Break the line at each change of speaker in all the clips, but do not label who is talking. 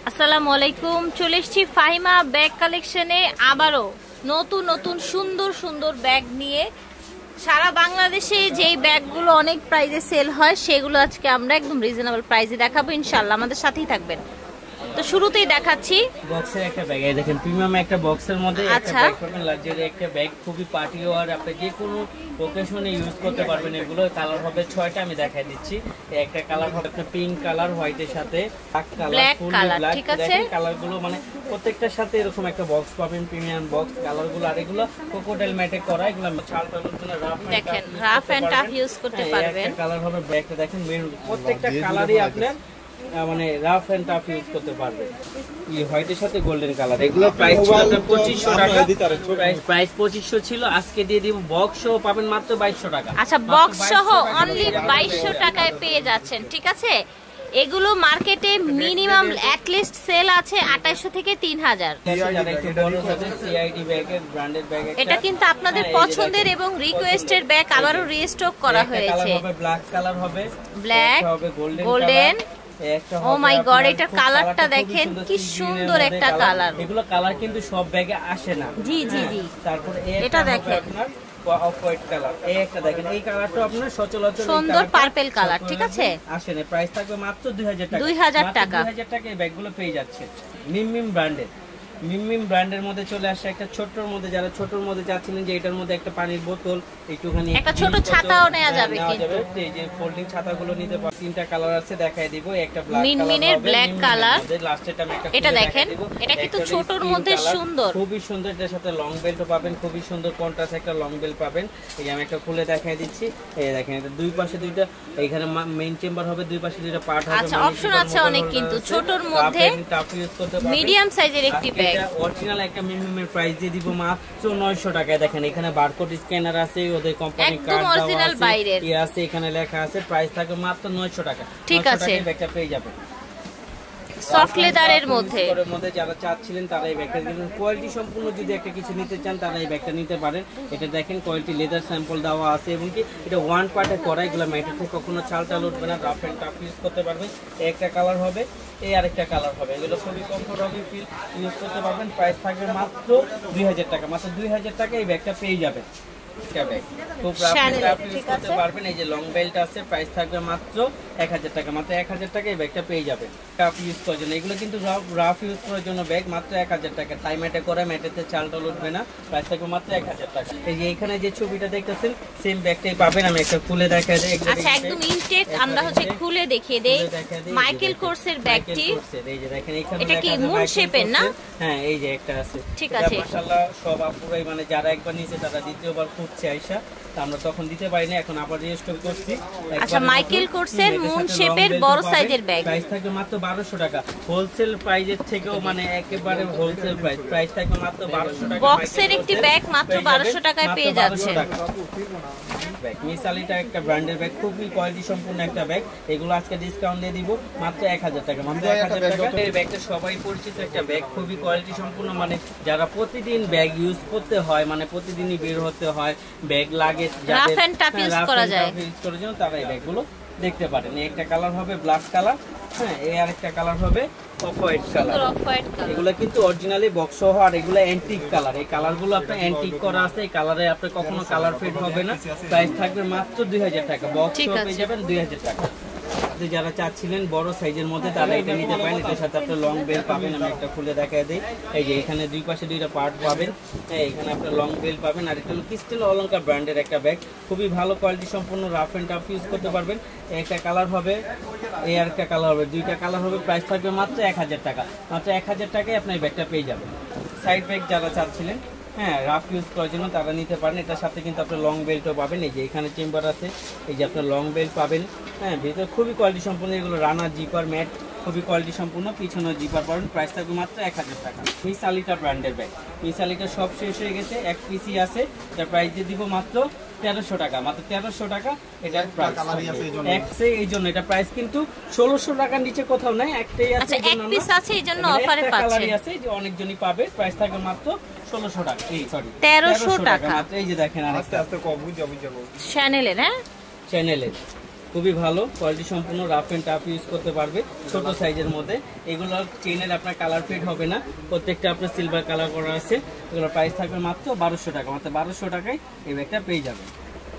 আসসালামু আলাইকুম। চলে এসেছি ফাহিমা ব্যাগ কালেকশনে আবারও নতুন নতুন সুন্দর সুন্দর ব্যাগ নিয়ে। সারা বাংলাদেশে যেই ব্যাগগুলো অনেক প্রাইসে সেল হয় সেগুলো আজকে আমরা একদম রিজনেবল প্রাইসে দেখাবো ইনশাআল্লাহ। আমাদের সাথেই থাকবেন। তো শুরুতেই দেখাচ্ছি
বক্সের একটা ব্যাগ। এই দেখেন প্রিমিয়াম একটা বক্সের মধ্যে একটা ব্যাগ পাবেন, লাক্সারি একটা ব্যাগ, খুবই পার্টি ওয়্যার, আপনি যে কোনো ওকেশনে ইউজ করতে পারবেন। এগুলো কালার হবে 6টা, আমি দেখাই দিচ্ছি। একটা কালার হবে আপনার পিঙ্ক কালার, হোয়াইটের সাথে ব্ল্যাক কালার, ঠিক আছে। কালারগুলো মানে প্রত্যেকটার সাথে এরকম একটা বক্স পাবেন, প্রিমিয়াম বক্স। কালারগুলো আর এগুলো কোকোডাইল ম্যাটে করা, এগুলো ছাল টালের জন্য রাফ এন্ড টাফ ইউজ করতে পারবেন। একটা কালার হবে ব্ল্যাকটা, দেখেন মেরুন, প্রত্যেকটা কালারই আপনার মানে রাফ এন্ড টাফ ইউজ করতে পারবে। এই হোয়াইটের সাথে গোল্ডেন কালার, এগুলো প্রাইস ছিল 2500 টাকা। প্রাইস 2500 ছিল, আজকে দিয়ে দিব বক্স সহ পাবেন মাত্র 2200 টাকা।
আচ্ছা, বক্স সহ অনলি 2200 টাকায় পেয়ে যাচ্ছেন, ঠিক আছে। এগুলো মার্কেটে মিনিমাম অ্যাট লিস্ট সেল আছে 2800 থেকে 3000। এটা কিন্তু আপনাদের পছন্দের এবং রিকোয়েস্টের ব্যাগ আবারও রিস্টক করা হয়েছে।
ব্ল্যাক কালার হবে,
ব্ল্যাক, গোল্ডেন। ও মাই গড, এটা কালারটা দেখেন কি সুন্দর একটা কালার।
এগুলো কালার কিন্তু সব ব্যাগে আসে না।
জি জি জি।
তারপর
এটা দেখেন
আপনার অফ হোয়াইট কালার, এই একটা দেখেন, এই কালারটা আপনার সচরাচর
সুন্দর পার্পল কালার, ঠিক আছে।
আসে না, প্রাইস থাকবে মাত্র 2000 টাকা।
2000 টাকা,
2000 টাকা এই ব্যাগগুলো পেয়ে যাচ্ছে। মিম ব্র্যান্ডের, মিম ব্র্যান্ডের মধ্যে চলে আসে একটা ছোটর মধ্যে। যারা ছোটর মধ্যে চাচ্ছিলেন যে এটার মধ্যে একটা পানির বোতল, একটুখানি
একটা ছোট ছাতাও নেওয়া যাবে,
কিন্তু এই যে ফোল্ডিং ছাতাগুলো নিতে পারেন। তিনটা কালার আছে, দেখাই দিব। একটা ব্ল্যাক কালার,
মিনমিনের ব্ল্যাক কালার,
লাস্টেটা আমি একটা
এটা দেখেন, এটা কিন্তু ছোটর মধ্যে সুন্দর,
খুবই সুন্দর। এটার সাথে লং বেল্টও পাবেন, খুবই সুন্দর কন্ট্রাস্ট একটা লং বেল্ট পাবেন। এই আমি একটা খুলে দেখাই দিচ্ছি। এই দেখেন, এটা দুই পাশে দুইটা, এখানে মেইন চেম্বার হবে, দুই পাশে দুইটা পার্ট হবে।
আচ্ছা, অপশন আছে অনেক, কিন্তু ছোটর মধ্যে মিডিয়াম সাইজের একটি ব্যাগ।
অরিজিনাল একটা মিনিমামের প্রাইস দিয়ে দিব মাত্র 900 টাকায়। দেখেন এখানে বারকোড স্ক্যানার আছে, ওদের কোম্পানি কার্ড
একদম অরিজিনাল বাইরের
আছে, এখানে লেখা আছে। প্রাইস থাকবে মাত্র 900 টাকা।
ঠিক আছে,
ব্যাগটা পেয়ে যাবেন
সফট লেদারের মধ্যে।
যারা চাচ্ছিলেন তারা এই ব্যাগটা দিবেন। কোয়ালিটি সম্পূর্ণ যদি একটা কিছু নিতে চান তারা এই ব্যাগটা নিতে পারেন। এটা দেখেন কোয়ালিটি লেদার স্যাম্পল দেওয়া আছে, এবং কি এটা ওয়ান পার্টে করা। এগুলো ম্যাটের থেকে কখনো চাল টাল উঠবে না, রাফ এন্ড টাফ ইউজ করতে পারবেন। একটা কালার হবে, এই আরেকটা কালার হবে। এগুলো খুবই কমফোর্টেবল ফিল ইউজ করতে পারবেন। প্রাইস থাকবে মাত্র 2000 টাকা। মাত্র 2000 টাকা এই ব্যাগটা পেয়ে যাবেন। এই যে লং বেল্ট আছে, প্রাইস থাকবে মাত্র 1000 টাকা। মাত্র 1000 টাকা এই ব্যাগটা পেয়ে যাবে। রাফ ইউজ করার জন্য, এগুলো কিন্তু রাফ ইউজ করার জন্য ব্যাগ, মাত্র 1000 টাকা। টাই ম্যাটে করে, ম্যাটেতে চাল টাল উঠবে না। প্রাইস থাকবে মাত্র 1000 টাকা। এই যে এখানে যে ছবিটা দেখতেছেন সেম ব্যাগটাই পাবেন। আমি একটা খুলে দেখাই দিই।
আচ্ছা, একদম ইনটেক আমরা হচ্ছে খুলে দেখিয়ে দেই। মাইকেল কোর্সের ব্যাগটি,
এই যে দেখেন, এখানে
এটা কি মুন শেপের না?
হ্যাঁ, এই যে একটা আছে,
ঠিক আছে।
মাশাআল্লাহ সব আপুরাই মানে যারা একবার নিয়েছে তারা দ্বিতীয়বার খুঁজছে আইসা, আমরা তখন দিতে পারি না, এখন আবার রিস্টক করছি।
আচ্ছা, মাইকেল কোর্সের মুন শেপের বড় সাইজের ব্যাগ,
প্রাইস থাকবে মাত্র 1200 টাকা। হোলসেল প্রাইসের থেকেও মানে একেবারে হোলসেল প্রাইস। প্রাইস থাকবে মাত্র 1200 টাকা।
বক্সের একটি ব্যাগ মাত্র 1200 টাকায় পেয়ে যাচ্ছে।
মিসালিটা একটা ব্র্যান্ডের ব্যাগ, খুবই কোয়ালিটি সম্পূর্ণ একটা ব্যাগ। এগুলো আজকে ডিসকাউন্ট দিয়ে দিব মাত্র 1000 টাকা। মাত্র 1000 টাকা। এই ব্যাগটা সবাই পরিচিত একটা ব্যাগ, খুবই কোয়ালিটি সম্পূর্ণ। মানে যারা প্রতিদিন ব্যাগ ইউজ করতে হয়, মানে প্রতিদিনই বের হতে হয়, ব্যাগ লাগে,
রাফ এন্ড টাফ ইউজ করা যায়,
ইউজ করার জন্য তারা এই ব্যাগগুলো দেখতে পারেন। একটা কালার হবে ব্ল্যাক কালার, হ্যাঁ, এই আরেকটা কালার হবে অফ হোয়াইট কালার। এগুলো কিন্তু অরিজিনালি বক্স সহ, আর এগুলো অ্যান্টিক কালার। এই কালারগুলো আপনার অ্যান্টিক করা আছে, এই কালারে আপনার কখনো কালার ফেড হবে না। প্রাইস থাকবে মাত্র 2000 টাকা। বক্স সহ পেয়ে যাবেন 2000 টাকা। যারা চাচ্ছিলেন বড় সাইজের মধ্যে তারা এটা নিতে পারেন। এটার সাথে আপনার লং বেল পাবেন। আমি একটা খুলে দেখাই দিই। এই যে এখানে দুই পাশে দুইটা পার্ট পাবেন, এখানে আপনার লং বেল পাবেন। আর এটা হলো ক্রিস্টাল অলংকার ব্র্যান্ডের একটা ব্যাগ, খুবই ভালো কোয়ালিটি সম্পূর্ণ, রাফ এন্ড টাফ ইউজ করতে পারবেন। একটা কালার হবে, এই আর একটা কালার হবে, দুইটা কালার হবে। প্রাইস থাকবে মাত্র 1000 টাকা। মাত্র 1000 টাকায় আপনার এই ব্যাগটা পেয়ে যাবেন। সাইড ব্যাগ যারা চাচ্ছিলেন, হ্যাঁ, রাফ ইউজ করার জন্য তারা নিতে পারেন। এটার সাথে কিন্তু আপনার লং বেল্টও পাবেন। এই যে এখানে চেম্বার আছে, এই যে আপনার লং বেল্ট পাবেন। হ্যাঁ, ভিতরে খুবই কোয়ালিটি সম্পূর্ণ। এগুলো রানার জিপার ম্যাট, খুবই কোয়ালিটি সম্পূর্ণ। পিছনে জিপার পাবেন। প্রাইস থাকবে মাত্র 1000 টাকা। মিসালিটা ব্র্যান্ডের ব্যাগ। মিসালিটা সব শেষ হয়ে গেছে, এক পিসই আছে। এটার প্রাইস দিয়ে দিব মাত্র 1300 টাকা। মাত্র 1300 টাকা এটার প্রাইস। এই জন্য এটা প্রাইস কিন্তু 1600 টাকার নিচে কোথাও নাই, একটাই আছে।
আচ্ছা, এক পিস আছে, এই জন্য অফারে পাচ্ছেন।
আছে যে অনেকজনই পাবে। প্রাইস থাকবে মাত্র 1600 টাকা। এই সরি
1300 টাকা।
এই যে দেখেন, আস্তে আস্তে কম বুঝ যাব
চ্যানেলের, হ্যাঁ,
চ্যানেলের খুবই ভালো কোয়ালিটি সম্পূর্ণ, রাফ এন্ড টাফ ইউজ করতে পারবে ছোট সাইজের মধ্যে। এগুলো চেনের আপনার কালার ফেড হবে না, প্রত্যেকটা আপনার সিলভার কালার করা আছে। এগুলোর প্রাইস থাকবে মাত্র 1200 টাকা, মাত্র 1200 টাকায় এই ব্যাগটা পেয়ে যাবেন।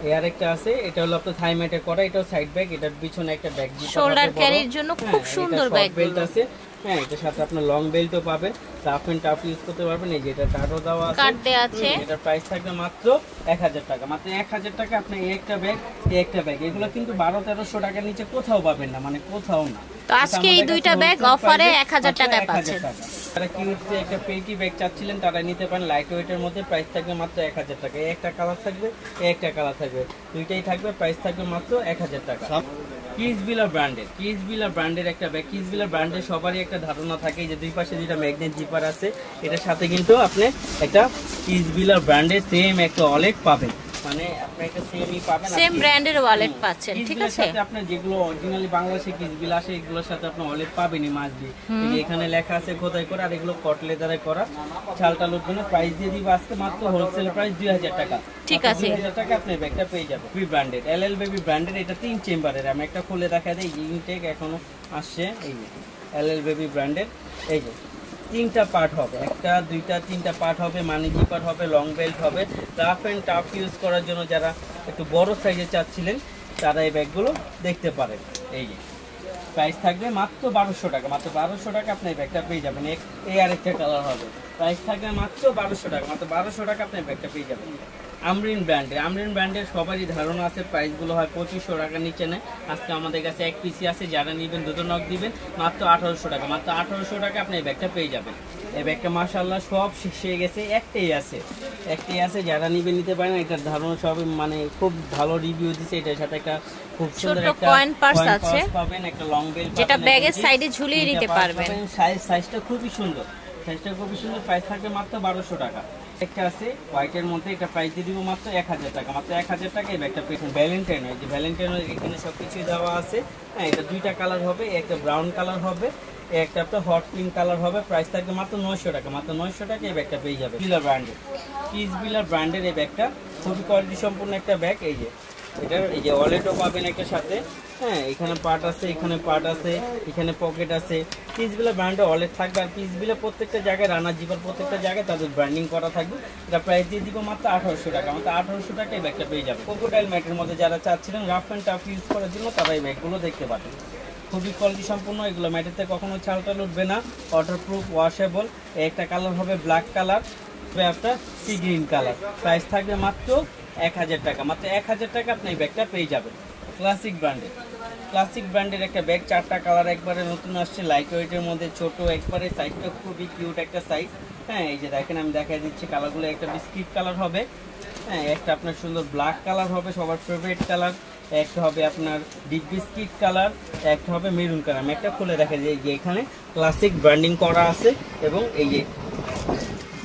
এই আরেকটা আছে, এটা হলো আপনার থাই ম্যাটে করা, এটাও সাইড ব্যাগ, এটার পিছনে একটা ব্যাগ
শোল্ডার ক্যারির জন্য খুব সুন্দর ব্যাগ
বেল্ট আছে। হ্যাঁ, এটার সাথে আপনার লং বেল্টও পাবেন, রাফ এন্ড টাফ ইউজ করতে পারবেন। এই যে এটা কার্ডও দেওয়া আছে,
কার্ড দেওয়া আছে।
এটার প্রাইস থাকবে মাত্র 1000 টাকা, মাত্র 1000 টাকা। আপনি এই একটা ব্যাগ, এই একটা ব্যাগ, এগুলো কিন্তু 1200-1300 টাকার নিচে কোথাও পাবেন না, মানে কোথাও না।
তো আজকে এই দুইটা ব্যাগ অফারে 1000 টাকায় পাচ্ছেন।
যারা কিউটে একটা পেটি ব্যাগ চাচ্ছিলেন তারা নিতে পারেন লাইট ওয়েটের মধ্যে, প্রাইস থাকবে মাত্র 1000 টাকা। এই একটা কালার থাকবে, এই একটা কালার থাকবে, দুইটাই থাকবে, প্রাইস থাকবে মাত্র 1000 টাকা। কিসবিলা ব্র্যান্ডের, কিসবিলা ব্র্যান্ডের একটা ব্যাগ। কিসবিলা ব্র্যান্ডের সবারই একটা ধারণা থাকে যে দুই পাশে দুইটা ম্যাগনেট জিপার আছে, এটার সাথে কিন্তু আপনি একটা কিসবিলা ব্র্যান্ডের সেম একটা ওয়ালেট পাবেন, মানে আপনি একটা সেমই পাবেন,
সেম ব্র্যান্ডের ওয়ালেট পাচ্ছেন। ঠিক আছে,
সাথে আপনি যেগুলো অরিজিনালি বাংলাদেশে কিসবিলা আসে এগুলোর সাথে আপনি ওয়ালেট পাবেনই মাস্ট বি। এখানে লেখা আছে খোদাই করা, আর এগুলো কট লেদারে করা, ছালটা লুটবে না। প্রাইস দিয়ে দিব আজকে মাত্র হোলসেল প্রাইস 2000 টাকা।
ঠিক আছে,
2000 টাকা আপনি ব্যাগটা পেয়ে যাবেন। বেবি ব্র্যান্ডের, এলএল বেবি ব্র্যান্ডের, এটা 3 চেম্বারের। আমি একটা খুলে দেখা দেই, ইনটেক এখনো আসছে। এই যে এলএল বেবি ব্র্যান্ডের, এই যে 3টা পার্ট হবে, একটা দুইটা 3টা পার্ট হবে, মানি জিপার হবে, লং বেল্ট হবে, রাফ এন্ড টাফ ইউজ করার জন্য যারা একটু বড় সাইজে চাচ্ছিলেন তারা এই ব্যাগগুলো দেখতে পারেন। এই যে প্রাইস থাকবে মাত্র 1200 টাকা, মাত্র 1200 টাকা আপনি এই ব্যাগটা পেয়ে যাবেন। এই আরেকটা কালার হবে, প্রাইস থাকবে মাত্র 1200 টাকা, মাত্র 1200 টাকা আপনি এই ব্যাগটা পেয়ে যাবেন। আমরিন ব্র্যান্ডের, আমরিন ব্র্যান্ডের সবারই ধারণা আছে প্রাইসগুলো হয় 2500 টাকার নিচে নেয়। আজকে আমাদের কাছে এক পিসি আছে, যারা নেবেন দুটো নক দিবেন, মাত্র 1800 টাকা, মাত্র 1800 টাকা আপনি এই ব্যাগটা পেয়ে যাবেন। এই ব্যাগটা মাশাআল্লাহ সব শেষ হয়ে গেছে, একটাই আছে, যারা নিতে পারেন। এটার ধারণা সব মানে খুব ভালো রিভিউ দিছে, এটার সাথে একটা খুব সুন্দর একটা
কয়েন পার্স আছে
পাবেন, একটা লং বেল্ট
যেটা ব্যাগের সাইডে ঝুলিয়ে দিতে পারবেন।
সাইজটা খুবই সুন্দর, প্রাইস থাকবে মাত্র 1200 টাকা। একটা আছে হোয়াইটের মধ্যে, এটা প্রাইস দিয়ে দিব মাত্র 1000 টাকা, মাত্র 1000 টাকা এই ব্যাগটা পেয়েছেন। ভ্যালেন্টাইন, এই যে ভ্যালেন্টাইন এখানে সবকিছুই দেওয়া আছে। হ্যাঁ, এটা দুইটা কালার হবে, একটা ব্রাউন কালার হবে, একটা আপনার হট পিঙ্ক কালার হবে। প্রাইস থাকবে মাত্র 900 টাকা, মাত্র 900 টাকা এই ব্যাগটা পেয়ে যাবে। কিসবিলা ব্র্যান্ডের, কিসবিলা ব্র্যান্ডের এই ব্যাগটা খুবই কোয়ালিটি সম্পূর্ণ একটা ব্যাগ। এই যে এটা, এই যে ওয়ালেটও পাবেন একটা সাথে। হ্যাঁ, এখানে পার্ট আছে, এখানে পার্ট আছে, এখানে পকেট আছে। কিসবিলা ব্র্যান্ডের ওয়ালেট থাকবে, আর কিসবিলা প্রত্যেকটা জায়গায়, রানার জিপার প্রত্যেকটা জায়গায় তাদের ব্র্যান্ডিং করা থাকবে। এটা প্রাইস দিয়ে দিব মাত্র 1800 টাকা, মাত্র 1800 টাকা এই ব্যাগটা পেয়ে যাবে। ক্রোকোডাইল ম্যাটের মধ্যে যারা চাচ্ছিলেন রাফ অ্যান্ড টাফ ইউজ করার জন্য তারা এই ব্যাগগুলো দেখতে পাবেন। খুবই কোয়ালিটি সম্পূর্ণ, এগুলো ম্যাটেতে কখনো ছালটা উঠবে না, ওয়াটারপ্রুফ, ওয়াশেবল। একটা কালার হবে ব্ল্যাক কালার, আপনার সি গ্রিন কালার। প্রাইস থাকবে মাত্র 1000 টাকা, মাত্র 1000 টাকা আপনি এই ব্যাগটা পেয়ে যাবেন। ক্লাসিক ব্র্যান্ডের একটা ব্যাগ, 4টা কালার একবারে নতুন আসছে, লাইট ওয়েটের মধ্যে, ছোট একবারে, সাইজটা খুবই কিউট একটা সাইজ। হ্যাঁ, এই যে দেখেন আমি দেখাই দিচ্ছি কালারগুলো, একটা বিস্কিট কালার হবে, হ্যাঁ, একটা আপনার সুন্দর ব্ল্যাক কালার হবে, সবার ফেভারিট কালার, একটা হবে আপনার ডিপ বিস্কিট কালার, একটা হবে মেরুন কালার। আমি একটা খুলে দেখা যায় যে এখানে ক্লাসিক ব্র্যান্ডিং করা আছে, এবং এই যে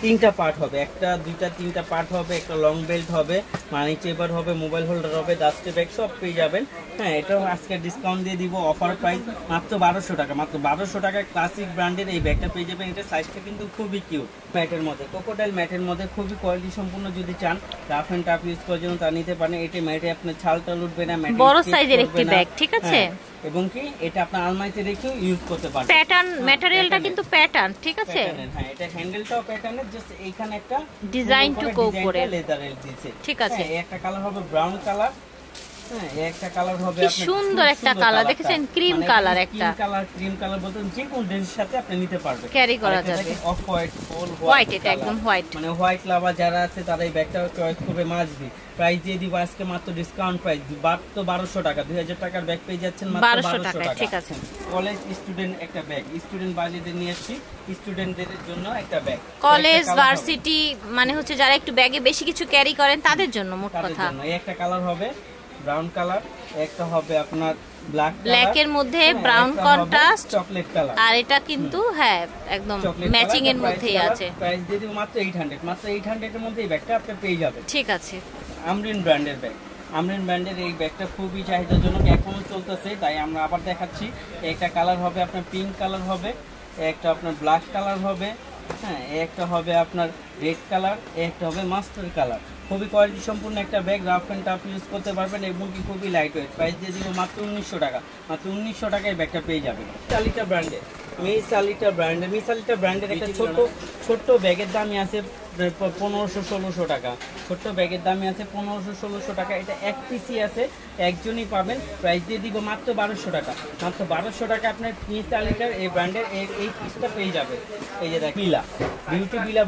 3টা পার্ট হবে, একটা দুইটা 3টা পার্ট হবে, একটা লং বেল্ট হবে, মানি চেপার হবে, মোবাইল হোল্ডার হবে, ডাস্টে ব্যাগ সব পেয়ে যাবেন। হ্যাঁ, এটাও আজকে ডিসকাউন্ট দিয়ে দিব, অফার প্রাইস মাত্র 1200 টাকা, মাত্র 1200 টাকায় ক্লাসিক ব্র্যান্ডের এই ব্যাগটা পেয়ে যাবেন। এটা সাইজটা কিন্তু খুবই কিউট, ম্যাটের মধ্যে, ক্রোকোডাইল ম্যাটের মধ্যে, খুবই কোয়ালিটি সম্পূর্ণ। যদি চান রাফ এন্ড টাফ ইউজ করার জন্য তা নিতে পারেন। এটা ম্যাটে আপনার ছালটা লুটবে না, ম্যাটে
বড় সাইজের একটি ব্যাগ। ঠিক আছে,
এবং কি এটা আপনার আলমারিতে রেখেও ইউজ করতে পারবেন।
প্যাটার্ন, ম্যাটেরিয়ালটা কিন্তু প্যাটার্ন। ঠিক আছে,
হ্যাঁ, এটা হ্যান্ডেলটাও প্যাটার্নের, জাস্ট এইখানে একটা
ডিজাইন টু গো করে
লেদারের দিয়েছে।
ঠিক আছে,
একটা কালার হবে ব্রাউন কালার, হ্যাঁ, একটা কালার হবে
আপনার সুন্দর একটা কালার, দেখেন ক্রিম কালার, একটা
ক্রিম কালার বলতে যে কোন ড্রেসের সাথে আপনি নিতে পারবেন,
ক্যারি করা যাবে।
অফ হোয়াইট, ফুল
হোয়াইট, এটা একদম হোয়াইট,
মানে হোয়াইট লাভার যারা আছে তারা এই ব্যাগটা চয়েস করবে মাসবি। প্রাইস দিয়ে দিব আজকে মাত্র ডিসকাউন্ট প্রাইস, মাত্র 1200 টাকা, 2000 টাকার ব্যাগ পেয়ে যাচ্ছেন মাত্র 1200 টাকা।
ঠিক আছে,
কলেজ স্টুডেন্ট একটা ব্যাগ, স্টুডেন্ট বাজেটে নিয়ে আসছি, স্টুডেন্টদের জন্য একটা ব্যাগ।
কলেজ, ভার্সিটি, মানে হচ্ছে যারা একটু ব্যাগে বেশি কিছু ক্যারি করেন তাদের জন্য, মোট কথা।
এই একটা কালার হবে ব্রাউন কালার, একটা হবে আপনার
ব্ল্যাক এর মধ্যে ব্রাউন কন্ট্রাস্ট,
চকলেট কালার,
আর এটা কিন্তু হ্যাঁ একদম ম্যাচিং এর মধ্যেই আছে।
প্রাইস দিয়ে দিব মাত্র 800, মাত্র 800 এর মধ্যে এই ব্যাগটা আপনি পেয়ে যাবেন।
ঠিক আছে,
আমরিন ব্র্যান্ডের ব্যাগ, আমরিন ব্র্যান্ডের এই ব্যাগটা খুবই চাহিদাজনক, এখনো চলতেছে, তাই আমরা আবার দেখাচ্ছি। একটা কালার হবে আপনার পিঙ্ক কালার হবে, একটা আপনার ব্ল্যাক কালার হবে, হ্যাঁ, একটা হবে আপনার রেড কালার, একটা হবে মাস্টার কালার। খুবই কোয়ালিটি সম্পূর্ণ একটা bag, rough and tough use করতে পারবেন এবং কি খুবই লাইট ওয়েট। প্রাইস দিয়ে দিব মাত্র 1900 টাকা। মাত্র 1900 টাকায় ব্যাগটা পেয়ে যাবেন। মিসালিটা ব্র্যান্ডের, মিসালিটা ব্র্যান্ডের একটা ছোট্ট ব্যাগের দামই আছে 1500-1600 টাকা। ছোট্ট ব্যাগের দামই আছে 1500-1600 টাকা। এটা এক পিসি আছে, একজনই পাবেন। প্রাইস দিয়ে দিব মাত্র 1200 টাকা। মাত্র 1200 টাকা আপনার মিসালিটার এই ব্র্যান্ডের এই পিসটা পেয়ে যাবে। এই যে দেখ বিলা, বিউটি বিলা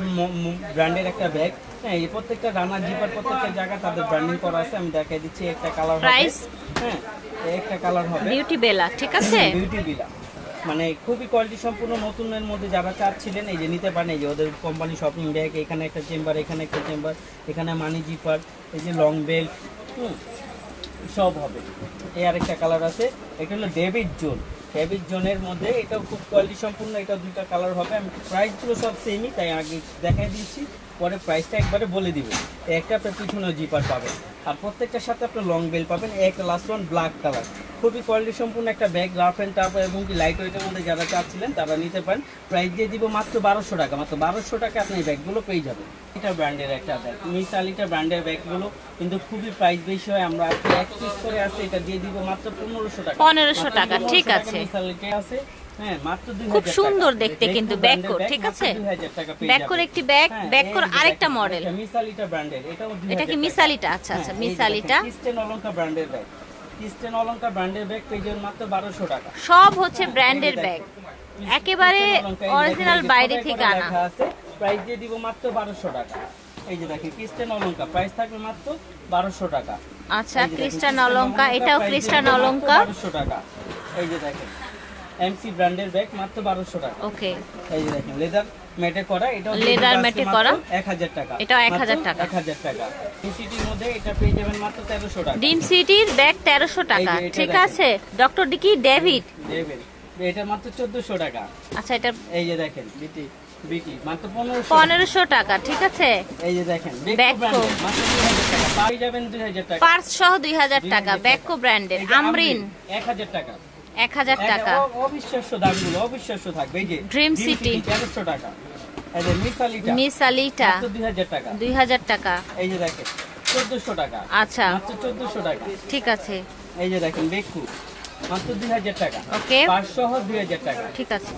ব্র্যান্ডের একটা ব্যাগ। হ্যাঁ, এই প্রত্যেকটা রানার জিপার প্রত্যেকটা জায়গা তাদের ব্র্যান্ডিং করা আছে। আমি দেখাই দিচ্ছি। একটা কালার হবে, হ্যাঁ একটা কালার হবে
বিউটি বেলা, ঠিক আছে
বিউটি বিলা, মানে খুবই কোয়ালিটি সম্পূর্ণ নতুনের মধ্যে যারা চাচ্ছিলেন এই যে নিতে পারেন। এই যে ওদের কোম্পানি শপিং ব্যাগ, এখানে একটা চেম্বার, এখানে একটা চেম্বার, এখানে মানি জিপার, এই যে লং বেল্ট সব হবে। এই আরেকটা কালার আছে, এটা হলো ডেভিড জোনের মধ্যে। এটাও খুব কোয়ালিটি সম্পূর্ণ, এটা দুইটা কালার হবে। আমি প্রাইসগুলো সব সেমই, তাই আগে দেখাই দিচ্ছি, পরে প্রাইসটা একবারে বলে দিব। একটা আপনার পিছনেও জিপার পাবেন, আর প্রত্যেকটার সাথে আপনার লং বেল্ট পাবেন। একটা লাস্ট ওয়ান ব্ল্যাক কালার, খুবই কোয়ালিটি সম্পূর্ণ একটা ব্যাগ, রাফ অ্যান্ড টাফ এবং কি লাইট ওয়েটের মধ্যে যারা চাচ্ছিলেন তারা নিতে পারেন। প্রাইস দিয়ে দিব মাত্র 1200 টাকা। মাত্র 1200 টাকা আপনি এই ব্যাগগুলো পেয়ে যাবেন। এটা ব্র্যান্ডের একটা ব্যাগ, মিসালিটা ব্র্যান্ডের ব্যাগগুলো কিন্তু খুবই প্রাইস বেশি হয়। আমরা আজকে এক পিস করে আছে, এটা দিয়ে দিব মাত্র 1500 টাকা।
1500 টাকা, ঠিক আছে।
মিসালিটা আছে, হ্যাঁ মাত্র 2000
খুব সুন্দর দেখতে কিন্তু ব্যাগকো, ঠিক আছে।
2000 টাকা পেয়ে যাবেন।
ব্যাগকোর একটি ব্যাগকোর আরেকটা মডেল,
মিসালিটা ব্র্যান্ডের,
এটা কি মিসালিটা? আচ্ছা আচ্ছা, মিসালিটা
ক্রিস্টেন অলংকার ব্র্যান্ডের ব্যাগ। ক্রিস্টেন অলংকার ব্র্যান্ডের ব্যাগ পেয়ে যাবেন মাত্র 1200 টাকা।
সব হচ্ছে ব্র্যান্ডের ব্যাগ, একেবারে অরিজিনাল বাইরে থেকে আনা।
প্রাইস দিয়ে দিব মাত্র 1200 টাকা। এই যে দেখেন ক্রিস্টেন অলংকার, প্রাইস থাকবে মাত্র 1200 টাকা।
আচ্ছা, ক্রিস্টান অলংকার, এটাও ক্রিস্টান অলংকার
1200 টাকা। এই যে দেখেন এমসি ব্র্যান্ডের ব্যাগ মাত্র 1200 টাকা।
ওকে,
এই যে দেখেন লেদার ম্যাটে করা, এটাও
লেদার ম্যাটে করা
1000 টাকা।
এটাও 1000 টাকা।
1000 টাকা। ডিম সিটির মধ্যে এটা পেয়ে যাবেন মাত্র 1300 টাকা।
ডিম সিটির ব্যাগ 1300 টাকা, ঠিক আছে। ডক্টর ডিকি ডেভিড,
এটা মাত্র 1400 টাকা।
আচ্ছা, এটা
এই যে দেখেন বিটি মাত্র
1500 টাকা, ঠিক আছে।
এই যে দেখেন
ব্যাগকো
মাত্র 2000 টাকা। পাই যাবেন 2000 টাকা।
পার্স সহ 2000 টাকা। ব্যাগকো ব্র্যান্ডের আমরিন
1000 টাকা।
1000 টাকা।
অবিশ্বাস্য দামগুলো অবিশ্বাস্য থাকবে। এই যে
ড্রিম সিটি
1300 টাকা। এই যে
মিসালিটা
মাত্র 2000 টাকা।
2000 টাকা।
এই যে দেখেন 1400 টাকা।
আচ্ছা,
মাত্র 1400 টাকা,
ঠিক আছে।
এই যে দেখেন বেকু মাত্র 2000 টাকা।
ওকে,
পার্স সহ 2000 টাকা,
ঠিক আছে।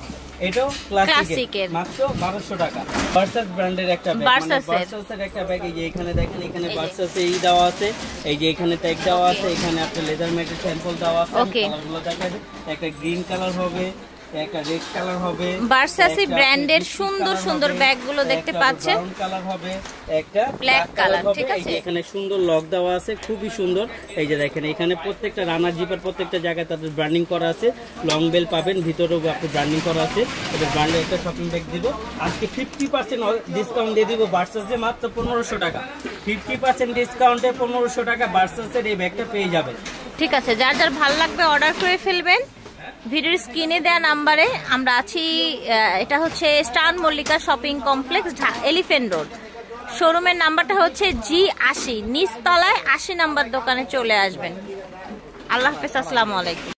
এটাও ক্লাসিকের
ক্লাসিকের
মাত্র 1200 টাকা। ভার্সাস ব্র্যান্ডের একটা ব্যাগ, ভার্সাসের একটা ব্যাগ। এই যে এখানে দেখেন, এখানে ভার্সাসে এই দেওয়া আছে, এই যে এখানে ট্যাগ দেওয়া আছে, এখানে আপনার লেদার ম্যাটের স্যাম্পল দেওয়া আছে। কালারগুলো দেখা যায়, একটা গ্রিন কালার হবে, একটা রেড কালার হবে।
ভার্সাসি ব্র্যান্ডের সুন্দর সুন্দর ব্যাগগুলো দেখতে পাচ্ছেন।
ব্রাউন কালার হবে, একটা
ব্ল্যাক কালার, ঠিক আছে।
এখানে সুন্দর লক দেওয়া আছে, খুবই সুন্দর। এই যে দেখেন এখানে প্রত্যেকটা রানার জিপার প্রত্যেকটা জায়গায় তাদের ব্র্যান্ডিং করা আছে। লং বেল পাবেন, ভিতরেও আপনি ব্র্যান্ডিং করা আছে। এটা ব্র্যান্ডের একটা শপিং ব্যাগ দিব আজকে 50% ডিসকাউন্ট দিয়ে দিব ভার্সাসে মাত্র 1500 টাকা। 50% ডিসকাউন্টে 1500 টাকা ভার্সাসের এই ব্যাগটা পেয়ে যাবেন।
ঠিক আছে, যার যার ভালো লাগবে অর্ডার করে ফেলবেন। ভিডিওর স্ক্রিনে দেওয়া নাম্বারে আমরা আছি। এটা হচ্ছে স্টান Mallika shopping complex, Elephant Road. শোরুমের নাম্বারটা হচ্ছে G80, নিচতলায় 80 নাম্বার দোকানে চলে আসবেন। আল্লাহ হাফেজ, আসসালামু আলাইকুম।